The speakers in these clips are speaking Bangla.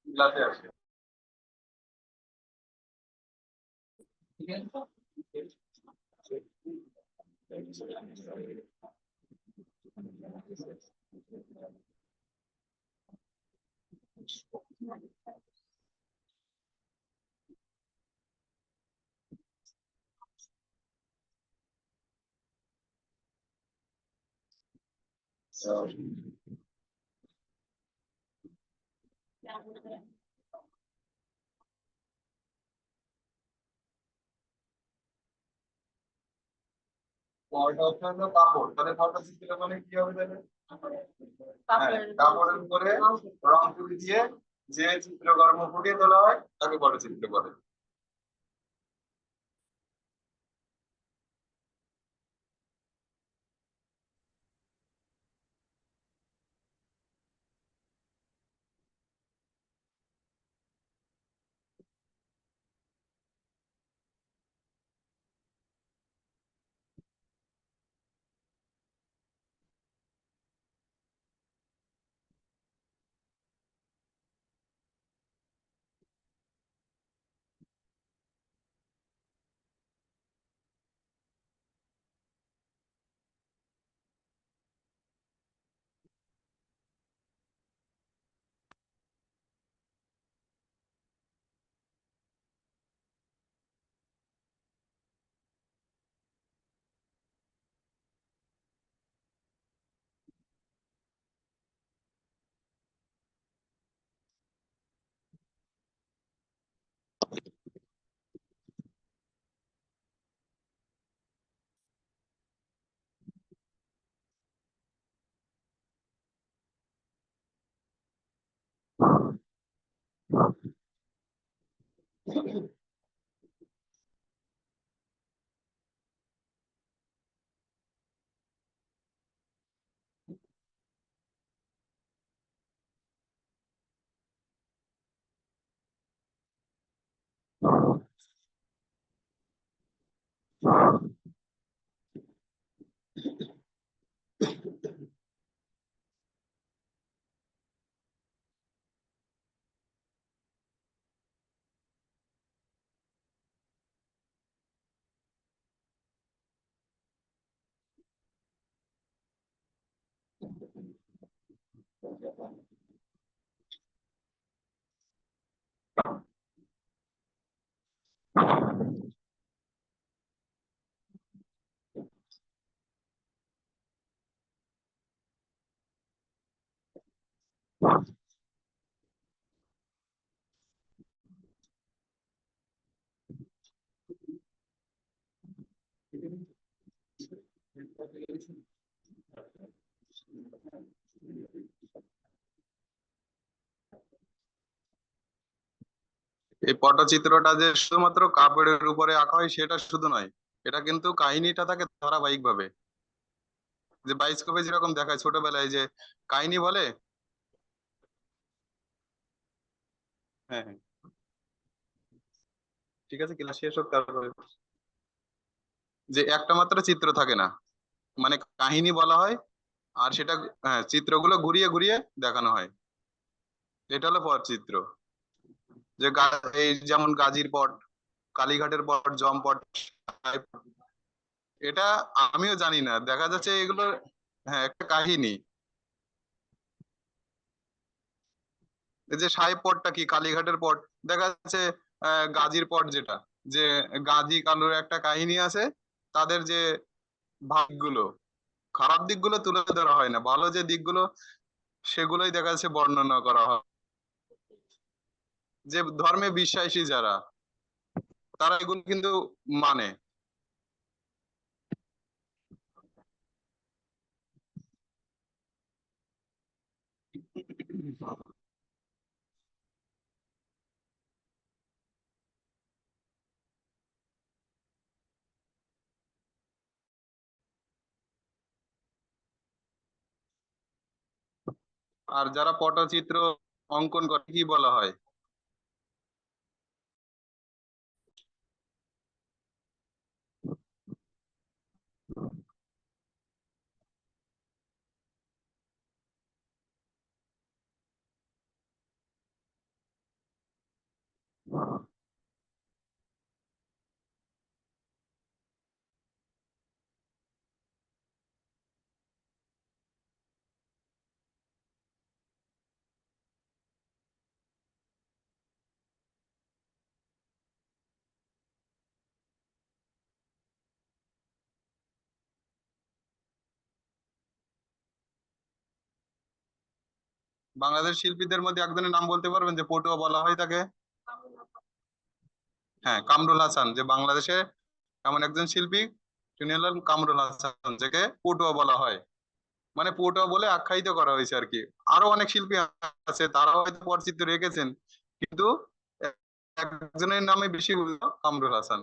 ক্লাসে আসে। ঠিক আছে। পরটা হচ্ছে হলো কাপড়, তাহলে পরটা চিত্র মানে কি হবে তাহলে? হ্যাঁ, কাপড়ের উপরে রং তুলি দিয়ে যে চিত্রকর্ম ফুটিয়ে তোলা হয় তাকে পটচিত্র বলে। এই পটচিত্রটা যে শুধুমাত্র কাপড়ের উপরে আঁকা হয় সেটা শুধু নয়, এটা কিন্তু কাহিনীটা থাকে ধারাবাহিক ভাবে। যে বায়োস্কোপে যেরকম দেখায় ছোটবেলায় যে কাহিনী বলে। হ্যাঁ হ্যাঁ, ঠিক আছে, ক্লাস শেষ হোক তারপরে। যে একটা মাত্র চিত্র থাকে না, মানে কাহিনী বলা হয়, আর সেটা, হ্যাঁ, চিত্রগুলো ঘুরিয়ে ঘুরিয়ে দেখানো হয়। এটা হলো পটচিত্র। যে এই যেমন গাজীর পট, কালীঘাটের পট, জমপট, এটা আমিও জানি না, দেখা যাচ্ছে এগুলো, হ্যাঁ, একটা কাহিনী। এই যে সাহেব পটটা কি, কালীঘাটের পট, দেখা যাচ্ছে গাজীর পট যেটা, যে গাজী কালুর একটা কাহিনী আছে, তাদের যে ভাগগুলো, খারাপ দিকগুলো তুলে ধরা হয় না, ভালো যে দিকগুলো সেগুলোই দেখা যাচ্ছে বর্ণনা করা হয়। যে ধর্মে বিশ্বাসী যারা, তারা এগুলো কিন্তু মানে। আর যারা পটচিত্র অঙ্কন করে কি বলা হয়? বাংলাদেশ শিল্পীদের মধ্যে একজনের নাম বলতে পারবেন যে পটুয়া বলা হয় তাকে? হ্যাঁ, কামরুল হাসান, যে বাংলাদেশে এমন একজন শিল্পী, তিনি হলেন কামরুল হাসান, যাকে পটুয়া বলা হয়। মানে পটুয়া বলে আখ্যায়িত করা হয়েছে আর কি। আরো অনেক শিল্পী আছে, তারাও হয়তো পরিচিত রেখেছেন, কিন্তু একজনের নামে বেশি হলো কামরুল হাসান।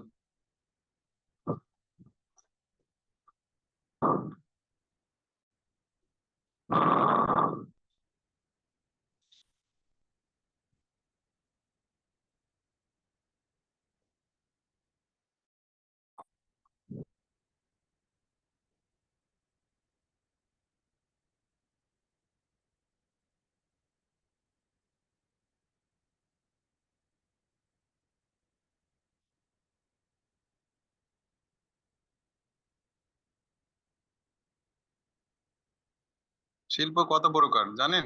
শিল্প কত প্রকার জানেন?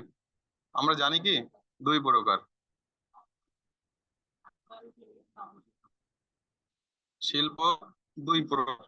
আমরা জানি কি? দুই প্রকার। শিল্প দুই প্রকার।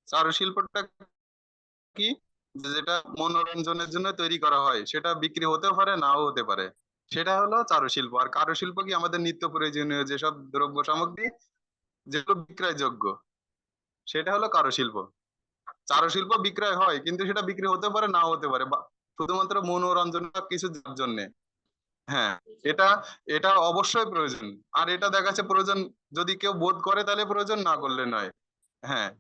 চারুশিল্পটা কি? যেটা মনোরঞ্জনের জন্য তৈরি করা হয়, সেটা বিক্রি হতেও পারে, নাও হতে পারে, সেটা হলো চারুশিল্প। আর কারুশিল্প কি? আমাদের নিত্য প্রয়োজনীয় যেসব দ্রব্য সামগ্রী, যেগুলো বিক্রয়যোগ্য, সেটা হলো কারুশিল্প। চারুশিল্প বিক্রয় হয়, কিন্তু সেটা বিক্রি হতে পারে, নাও হতে পারে, শুধুমাত্র মনোরঞ্জন বা কিছু জন্য। হ্যাঁ, এটা এটা অবশ্যই প্রয়োজন। আর এটা দেখা যাচ্ছে প্রয়োজন, যদি কেউ বোধ করে তাহলে প্রয়োজন, না করলে নয়। হ্যাঁ।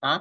হ্যাঁ,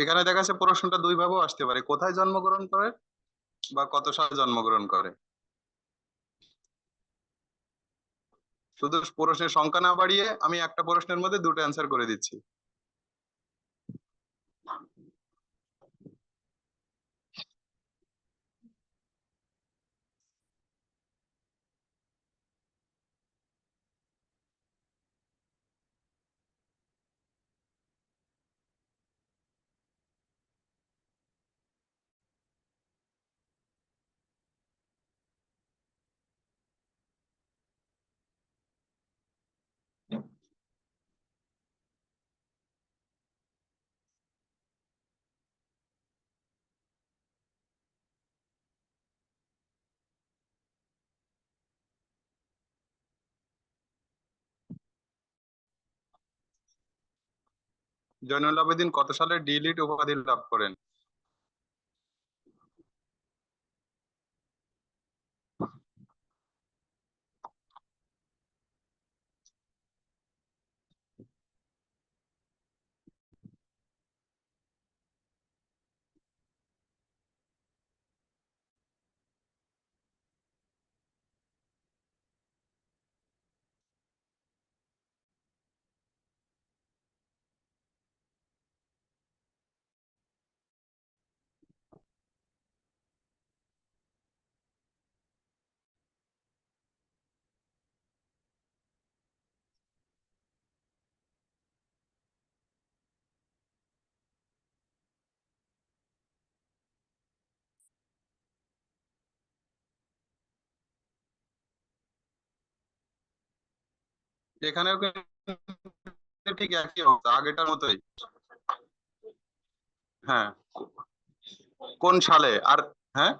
এখানে দেখা যাচ্ছে প্রশ্নটা দুই ভাবেও আসতে পারে: কোথায় জন্মগ্রহণ করে বা কত সালে জন্মগ্রহণ করে। শুধু প্রশ্নের সংখ্যা না বাড়িয়ে আমি একটা প্রশ্নের মধ্যে দুটো অ্যান্সার করে দিচ্ছি। জয়নুল আবেদিন কত সালে ডি.লিট উপাধি লাভ করেন? এখানেও কিন্তু ঠিক একই অবস্থা, আগেটার মতোই। হ্যাঁ, কোন সালে আর? হ্যাঁ,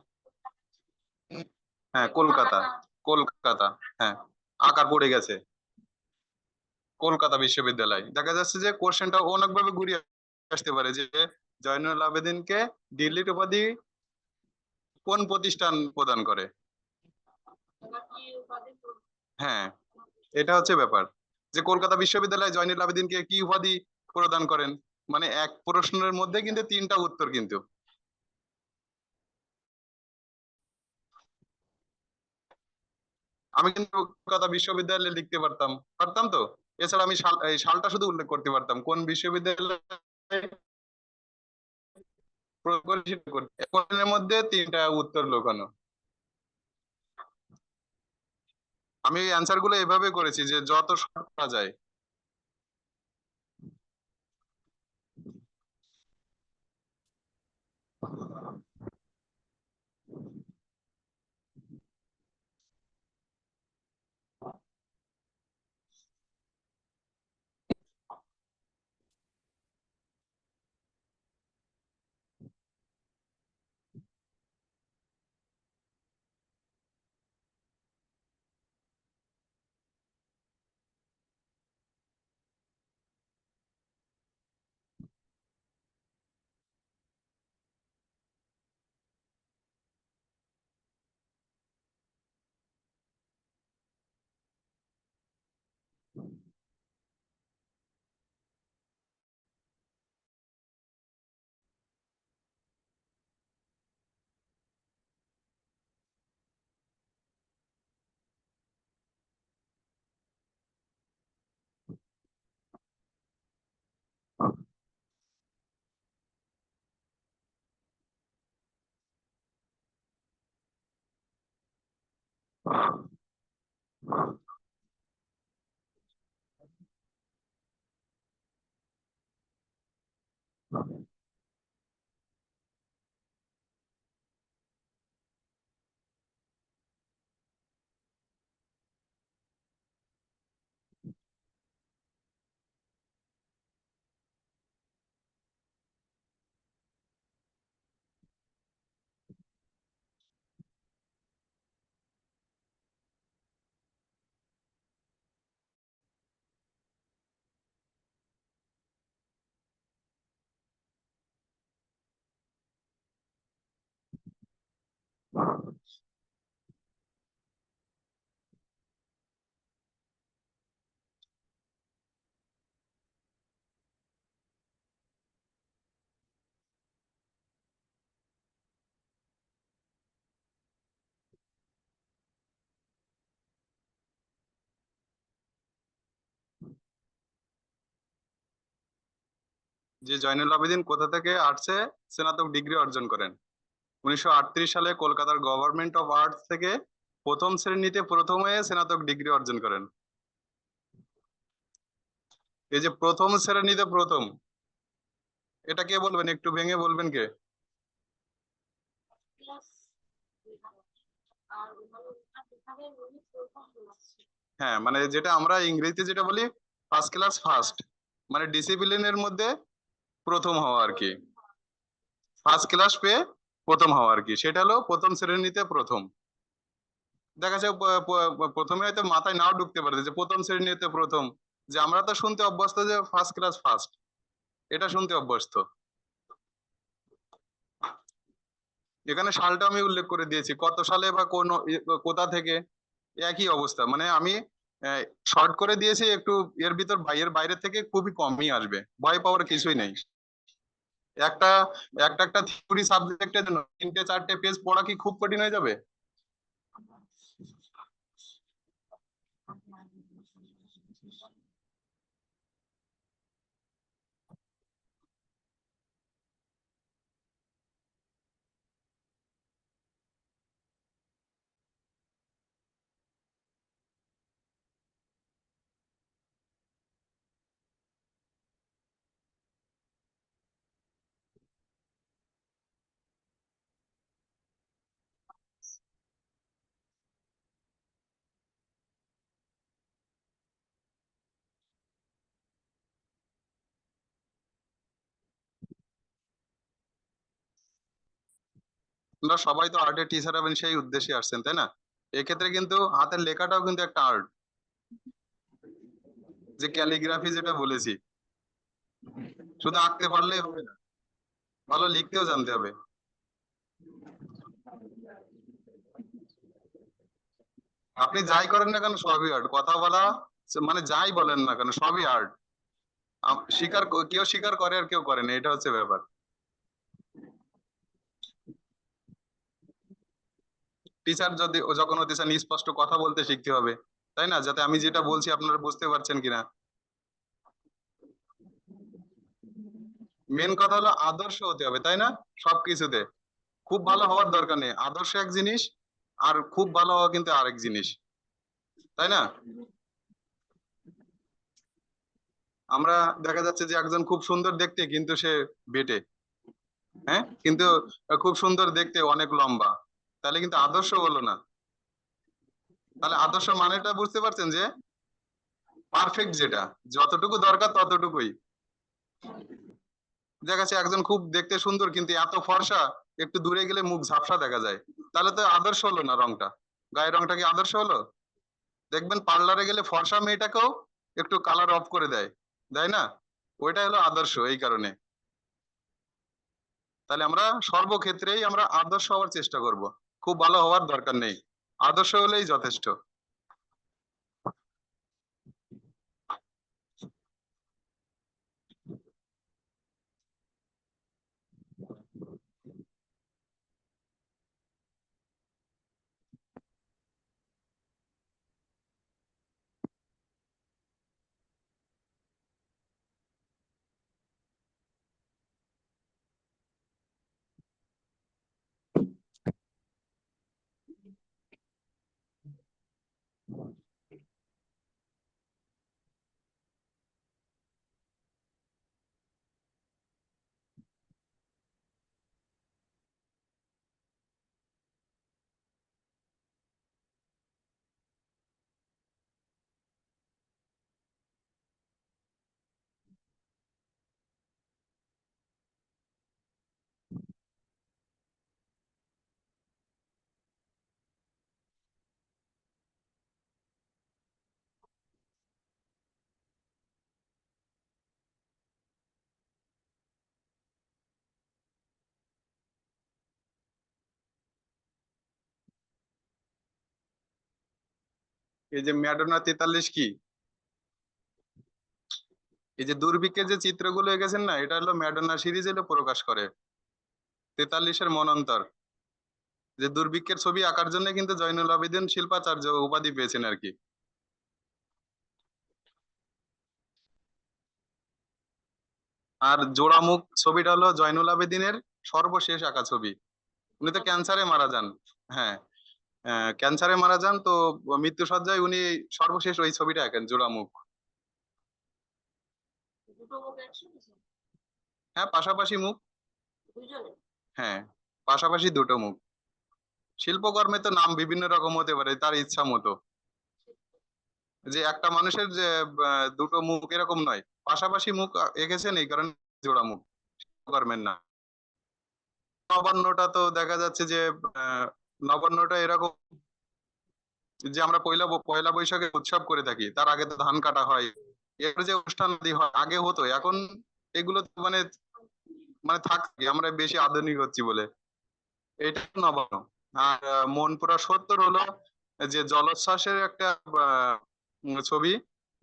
হ্যাঁ, কলকাতা। কলকাতা। হ্যাঁ, আকার পড়ে গেছে। কলকাতা বিশ্ববিদ্যালয়। দেখা যাচ্ছে যে কোশ্চেনটা অনেকভাবে ঘুরিয়ে আসতে পারে যে জয়নুল আবেদিনকে ডি.লিট উপাধি কোন প্রতিষ্ঠান প্রদান করে? হ্যাঁ, এটা হচ্ছে ব্যাপার, যে কলকাতা বিশ্ববিদ্যালয় জয়নুল আবেদিনকে কি উপাধি প্রদান করেন। মানে এক প্রশ্নের মধ্যে কিন্তু তিনটা উত্তর কিন্তু। আমি কিন্তু কলকাতা বিশ্ববিদ্যালয়ে লিখতে পারতাম, পারতাম তো। এছাড়া আমি এই সালটা শুধু উল্লেখ করতে পারতাম কোন বিশ্ববিদ্যালয়ে কোশ্চেনের মধ্যে তিনটা উত্তর লুকানো। আমি এই অ্যান্সার গুলো এভাবে করেছি যে যত শর্ট করা যায়। যে জয়নুল আবেদিন কোথা থেকে আর্টসে স্নাতক ডিগ্রি অর্জন করেন? 1938 সালে কলকাতার গভর্নমেন্ট অফ আর্টস থেকে প্রথম শ্রেণীতে প্রথম হয়ে স্নাতক ডিগ্রি অর্জন করেন। এই যে প্রথম শ্রেণীতে প্রথম, এটা কে বলবেন, একটু ভেঙে বলবেন কে? হ্যাঁ, মানে যেটা আমরা ইংরেজিতে যেটা বলি ফার্স্ট ক্লাস ফার্স্ট, মানে ডিসিপ্লিনের মধ্যে প্রথম হওয়া আর কি। ফার্স্ট ক্লাস পেয়ে প্রথম হওয়া আর কি, সেটা হলো প্রথম শ্রেণীতে প্রথম। দেখা যায় প্রথমে হয়তো মাথায় নাও ঢুকতে পারে যে প্রথম শ্রেণীতে প্রথম, যে আমরা তো শুনতে অভ্যস্ত যে ফার্স্ট ক্লাস ফার্স্ট। এটা শুনতে অভ্যস্ত। এখানে সালটা আমি উল্লেখ করে দিয়েছি, কত সালে বা কোন কোথা থেকে, একই অবস্থা। মানে আমি শর্ট করে দিয়েছি একটু, এর ভিতর এর বাইরে থেকে খুবই কমই আসবে, ভয় পাওয়ার কিছুই নেই। একটা একটা একটা থিওরি সাবজেক্টের জন্য 3-4টে পেজ পড়া কি খুব কঠিন হয়ে যাবে? আমরা সবাই তো আর্টের টিচার হবেন সেই উদ্দেশ্যে আসছেন, তাই না? এক্ষেত্রে কিন্তু হাতের লেখাটাও কিন্তু একটা আর্ট, যে ক্যালিগ্রাফি যেটা বলেছি। শুধু আঁকতে পারলেই হবে না, ভালো লিখতেও জানতে হবে। আপনি যাই করেন না কেন সবই আর্ট, কথা বলা মানে যাই বলেন না কেন সবই আর্ট। কেউ স্বীকার করে আর কেউ করে না, এটা হচ্ছে ব্যাপার। টিচার যদি যখন হতে চান স্পষ্ট কথা বলতে শিখতে হবে, তাই না? যাতে আমি যেটা বলছি আপনারা বুঝতে পারছেন কিনা। মেন কথা হলো আদর্শ হতে হবে, তাই না? সবকিছুতে খুব ভালো হওয়ার দরকার নেই, আদর্শ এক জিনিস, আর খুব ভালো হওয়া কিন্তু আরেক জিনিস, তাই না? আমরা দেখা যাচ্ছে যে একজন খুব সুন্দর দেখতে কিন্তু সে বেটে, হ্যাঁ, কিন্তু খুব সুন্দর দেখতে অনেক লম্বা, তাহলে কিন্তু আদর্শ হলো না। তাহলে আদর্শ মানেটা বুঝতে পারছেন, যে পারফেক্ট, যেটা যতটুকু দরকার ততটুকুই। দেখা যাচ্ছে একজন খুব দেখতে সুন্দর কিন্তু এত ফর্সা, একটু দূরে গেলে মুখ ঝাপসা দেখা যায়, তাহলে তো আদর্শ হলো না রংটা। গায়ের রংটা কি আদর্শ হলো? দেখবেন পার্লারে গেলে ফর্সা মেয়েটাকেও একটু কালার অফ করে দেয়, তাই না? ওইটা হলো আদর্শ এই কারণে। তাহলে আমরা সর্বক্ষেত্রেই আমরা আদর্শ হওয়ার চেষ্টা করব, খুব ভালো হওয়ার দরকার নেই, আদর্শ হলেই যথেষ্ট। এই যে ম্যাডোনা 43 কি, এই যে দুর্ভিক্ষের যে চিত্রগুলো এঁকেছেন না, এটা হলো ম্যাডোনা সিরিজ এলো প্রকাশ করে 43-এর মনন্তর। যে দুর্ভিক্ষের ছবি আঁকার জন্য কিন্তু জয়নুল আবেদিন শিল্পাচার্য উপাধি পেয়েছেন আর কি। আর জোড়ামুখ ছবিটা হলো জয়নুল আবেদিনের সর্বশেষ আঁকা ছবি। উনি তো ক্যান্সারে মারা যান। হ্যাঁ, ক্যান্সারে মারা যান তো, মৃত্যুসজ্জায় উনি সর্বশেষ ওই ছবিটা আঁকেন, জোড়ামুখ। হ্যাঁ, পাশাপাশি মুখ। হ্যাঁ, পাশাপাশি দুটো মুখ। শিল্পকর্মে তো নাম বিভিন্ন রকম হতে পারে তার ইচ্ছা মতো, যে একটা মানুষের যে দুটো মুখ এরকম নয়, পাশাপাশি মুখ এঁকেছেন এই কারণে জোড়া মুখ। কর্মের না, নবান্নটা তো দেখা যাচ্ছে যে নবান্নটা এরকম, যে আমরা পয়লা বৈশাখে উৎসব করে থাকি, তার আগে তো ধান কাটা হয়, এর যে অনুষ্ঠান আদি হয় আগে হতো, এখন এগুলো তো মানে মানে থাকি আমরা বেশি আধুনিক হচ্ছি বলে, এটা নবান্ন। আর মনপুরা 70 হলো যে জলোচ্ছ্বাসের একটা ছবি,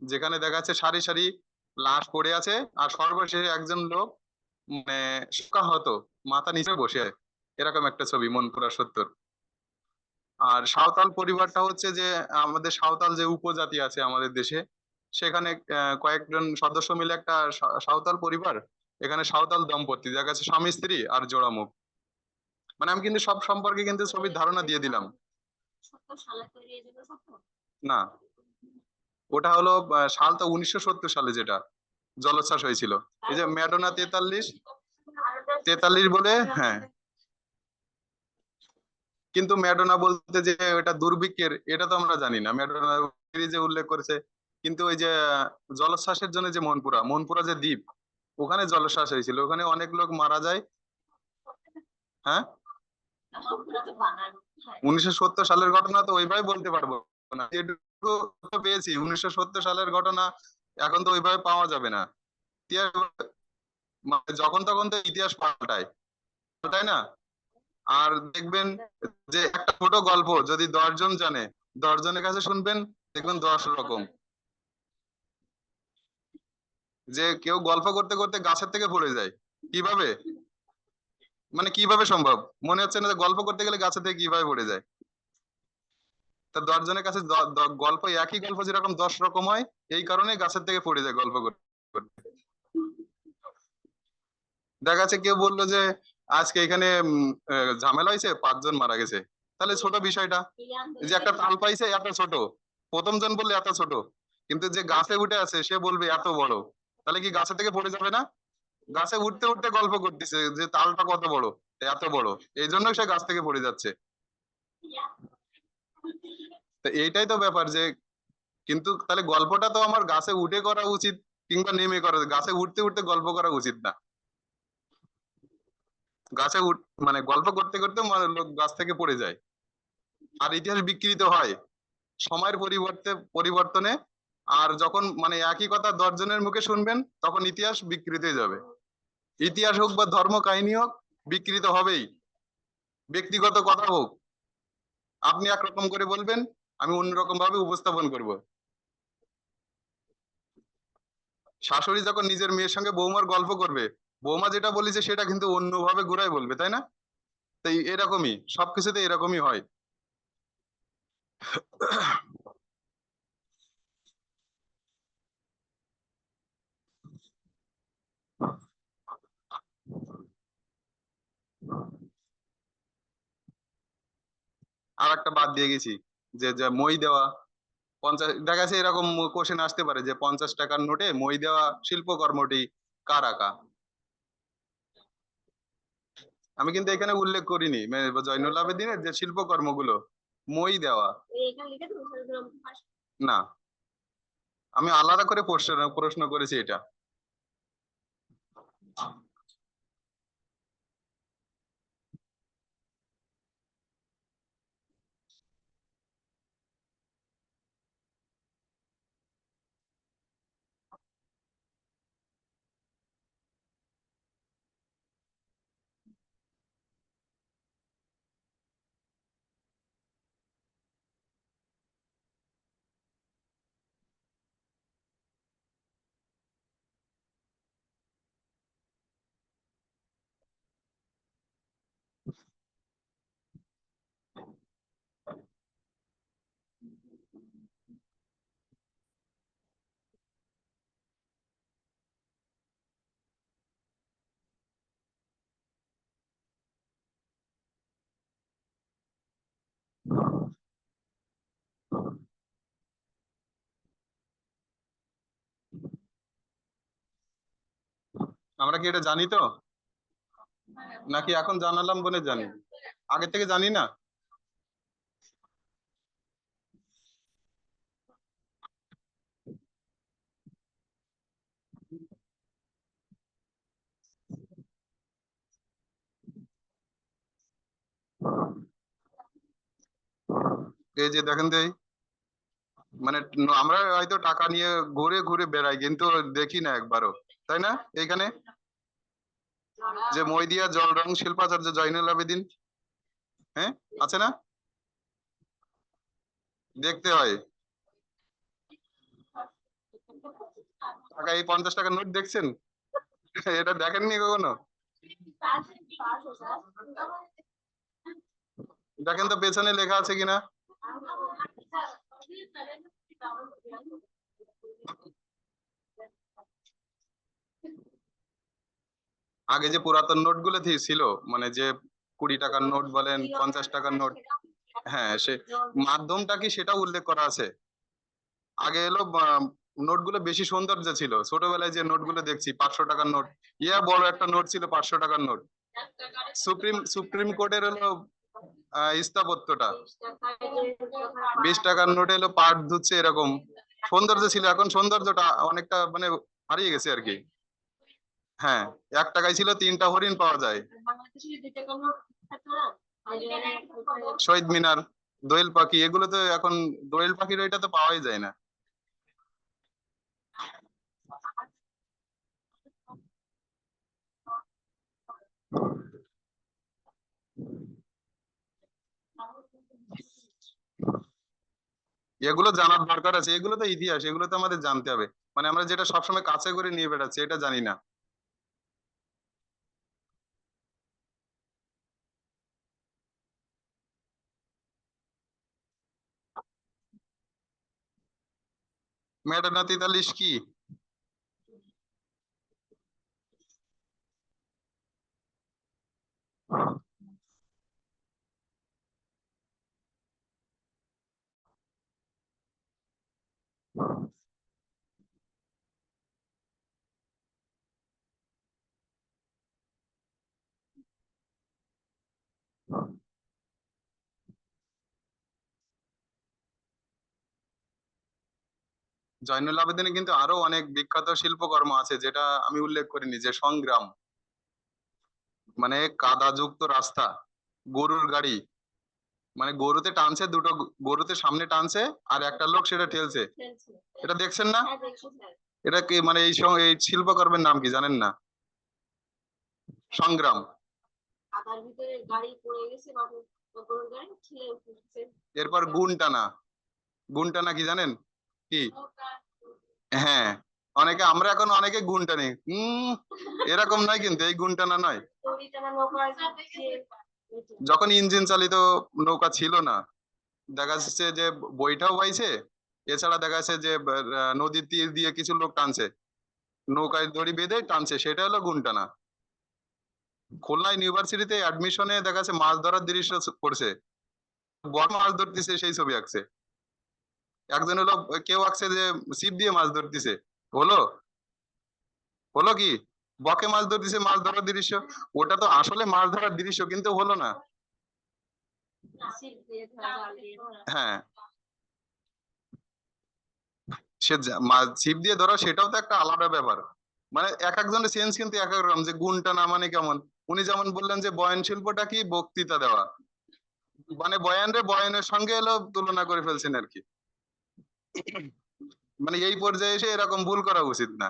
যেখানে দেখা যাচ্ছে সারি সারি লাশ পড়ে আছে, আর সর্বশেষে একজন লোক মানে শোকাহত মাথা নিচে বসে আছে। এরকম একটা ছবি মনপুরা 70। আর সাঁওতাল পরিবারটা হচ্ছে যে আমাদের সাঁওতাল যে উপজাতি আছে আমাদের দেশে, সেখানে কয়েকজন সদস্য মিলে একটা সাঁওতাল পরিবার। এখানে সাঁওতাল দম্পতি দেখা গেছে স্বামী স্ত্রী আর জোড়া মুখ। মানে আমি কিন্তু সব সম্পর্কে কিন্তু ছবির ধারণা দিয়ে দিলাম। না, ওটা হলো সাল তো 1970 সালে, যেটা জলোচ্ছ্বাস হয়েছিল। এই যে ম্যাডোনা 43 43 বলে, হ্যাঁ। কিন্তু ম্যাডোনা বলতে যে এটা দুর্ভিক্ষের, এটা তো আমরা জানি না। ম্যাডোনা যে উল্লেখ করেছে, কিন্তু ওই যে জলোচ্ছ্বাসের জন্য যে মনপুরা মনপুরা যে দ্বীপ, ওখানে জলোচ্ছ্বাস হয়েছিল, ওখানে অনেক লোক মারা যায়। হ্যাঁ, 1970 সালের ঘটনা তো ওইভাবে বলতে পারবো না, যেটুকু পেয়েছি 1970 সালের ঘটনা এখন তো ওইভাবে পাওয়া যাবে না। ইতিহাস মানে যখন তখন তো ইতিহাস পাল্টায়, তাই না? আর দেখবেন যে একটা ছোট গল্প যদি 10 জন জানে, 10 জনের কাছে শুনবেন, দেখবেন 10 রকম। যে কেউ গল্প করতে করতে গাছের থেকে পড়ে যায়, কিভাবে? মানে কিভাবে সম্ভব? মনে হচ্ছে না যে গল্প করতে গেলে গাছের থেকে কিভাবে পড়ে যায়। তা 10 জনের কাছে গল্প, একই গল্প যেরকম 10 রকম হয়, এই কারণে গাছের থেকে পড়ে যায় গল্প করতে করতে। দেখা যাচ্ছে কেউ বললো যে আজকে এখানে ঝামেলা হয়েছে, 5 জন মারা গেছে। তাহলে ছোট বিষয়টা, এই যে একটা তাল পাইছে এত ছোট, প্রথম জন বললে এত ছোট, কিন্তু যে গাছে উঠে আছে সে বলবে এত বড়। তাহলে কি গাছে থেকে পড়ে যাবে না? গাছে উঠতে উঠতে গল্প করতেছে যে তালটা কত বড়, এত বড়, এই জন্য সে গাছ থেকে পড়ে যাচ্ছে। তো এইটাই তো ব্যাপার যে, কিন্তু তাহলে গল্পটা তো আমার গাছে উঠে করা উচিত, কিংবা নেমে করা, গাছে উঠতে উঠতে গল্প করা উচিত না। গাছে মানে গল্প করতে করতে লোক গাছ থেকে পড়ে যায়। আর ইতিহাস বিকৃত হয় সময়ের পরিবর্তনে। আর যখন মানে একই কথা 10 জনের মুখে শুনবেন, তখন ইতিহাস বিকৃত হয়ে যাবে। ইতিহাস হোক বা ধর্ম কাহিনী হোক, বিকৃত হবেই। ব্যক্তিগত কথা হোক, আপনি একরকম করে বলবেন, আমি অন্যরকম ভাবে উপস্থাপন করব। শাশুড়ি যখন নিজের মেয়ের সঙ্গে বৌমার গল্প করবে, বৌমা যেটা বলেছে সেটা কিন্তু অন্যভাবে ঘুরাই বলবে, তাই না? তাই এরকমই সবকিছুতে এরকমই হয়। আর একটা বাদ দিয়ে গেছি, যে যে মই দেওয়া। 50 দেখা যাচ্ছে এরকম কোশ্চেন আসতে পারে যে 50 টাকার নোটে মই দেওয়া শিল্পকর্মটি কার আঁকা। আমি কিন্তু এখানে উল্লেখ করিনি জয়নুল আবেদিনের যে শিল্পকর্মগুলো মই দেওয়া। না, আমি আলাদা করে প্রশ্ন প্রশ্ন করেছি এটা। আমরা কি এটা জানি তো, নাকি এখন জানালাম বলে জানি? আগে থেকে জানি না। এই যে দেখেন তো মানে আমরা হয়তো টাকা নিয়ে ঘুরে ঘুরে বেড়াই, কিন্তু দেখি না একবারও, তাই না? এইখানে যে মই দিয়া জল রং শিল্পাচার্য জয়নুল আবেদিন, হ্যাঁ আছে না? দেখতে হয়। টাকা এই 50 টাকার নোট দেখছেন? এটা দেখেননি কখনো? দেখেন তো পেছনে লেখা আছে কিনা। আগে যে পুরাতন নোট গুলো ছিল, মানে যে 20 টাকার নোট বলেন, 50 টাকার নোট, হ্যাঁ সে মাধ্যমটা কি সেটা উল্লেখ করা আছে। আগে এলো নোট গুলো বেশি সৌন্দর্য ছিল। ছোটবেলায় যে নোট গুলো দেখছি 500 টাকার নোট, বড় একটা নোট ছিল 500 টাকার নোট। সুপ্রিম কোর্টের হলো স্থাপত্যটা, 20 টাকার নোটে এলো পাট ধুচ্ছে এরকম সৌন্দর্য ছিল। এখন সৌন্দর্যটা অনেকটা মানে হারিয়ে গেছে আর কি। হ্যাঁ, 1 টাকায় ছিল 3টা হরিণ পাওয়া যায়। শহীদ মিনার, দোয়েল পাখি, এগুলো তো এখন দোয়েল পাখির ওইটা তো পাওয়াই যায় না। এগুলো জানার দরকার আছে, এগুলো তো ইতিহাস, এগুলো তো আমাদের জানতে হবে। মানে আমরা যেটা সবসময় কাছে করে নিয়ে বেড়াচ্ছি এটা জানি না। মেডানাতিতালিশ কি? জয়নুল আবেদিনে কিন্তু আরো অনেক বিখ্যাত শিল্পকর্ম আছে যেটা আমি উল্লেখ করিনি, যে সংগ্রাম, মানে কাদাযুক্ত রাস্তা, গরুর গাড়ি, মানে গরুতে টানছে দুটো, গরুতে সামনে টানছে আর একটা লোক সেটা ঠেলছে। এটা দেখছেন না? এটা কি মানে এই শিল্পকর্মের নাম কি জানেন না? সংগ্রাম। এরপর গুণ টানা, গুণ টানা কি জানেন? কি? হ্যাঁ, অনেকে, আমরা এখন অনেকে গুণ টানি, এরকম নয় কিন্তু, এই গুণ টানা নয়। যখন ইঞ্জিন চালিত নৌকা ছিল না, দেখা যাচ্ছে যে বইটাও পাইছে, এছাড়া দেখা যাচ্ছে যে নদীর তীর দিয়ে কিছু লোক টানছে, নৌকায় দড়ি বেঁধে টানছে, সেটা হলো গুণ টানা। খুলনা ইউনিভার্সিটিতে অ্যাডমিশনে দেখা যাচ্ছে মাছ ধরার দৃশ্য করছে, বড় মাছ ধরতেছে সেই ছবি আঁকছে। একজন হলো, কেউ আঁকছে যে ছিপ দিয়ে মাছ ধরতেছে, হলো, হলো কি? বকে মাছ ধরতেছে, মাছ ধরার দৃশ্য, ওটা তো আসলে মাছ ধরার দৃশ্য কিন্তু হলো না। হ্যাঁ, সে ছিপ দিয়ে ধরা সেটাও তো একটা আলাদা ব্যাপার। মানে এক একজনের সেন্স কিন্তু এক এক রকম, যে গুণটা না মানে কেমন। উনি যেমন বললেন যে বয়ান শিল্পটা কি বক্তৃতা দেওয়া, মানে বয়ান রে বয়ানের সঙ্গে এলো তুলনা করে ফেলছেন আর কি। মানে এই পর্যায়ে এসে এরকম ভুল করা উচিত না।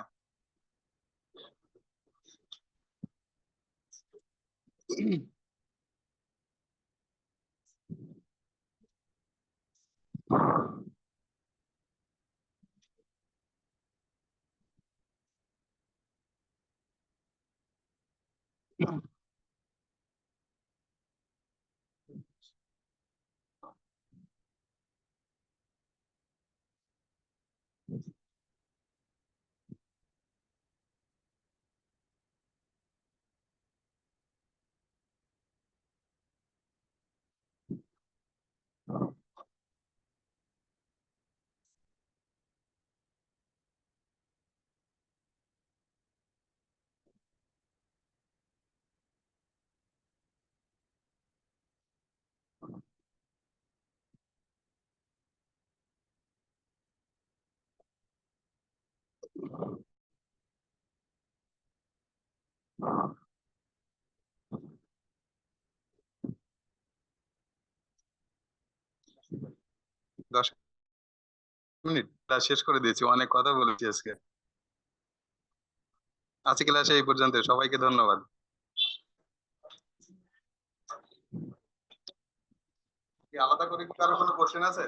দশ মিনিট শেষ করে দিয়েছি, অনেক কথা বলেছি আজকে। আজকে ক্লাসে এই পর্যন্ত, সবাইকে ধন্যবাদ। কি আলাদা করে কি কারো কোনো কোশ্চেন আছে?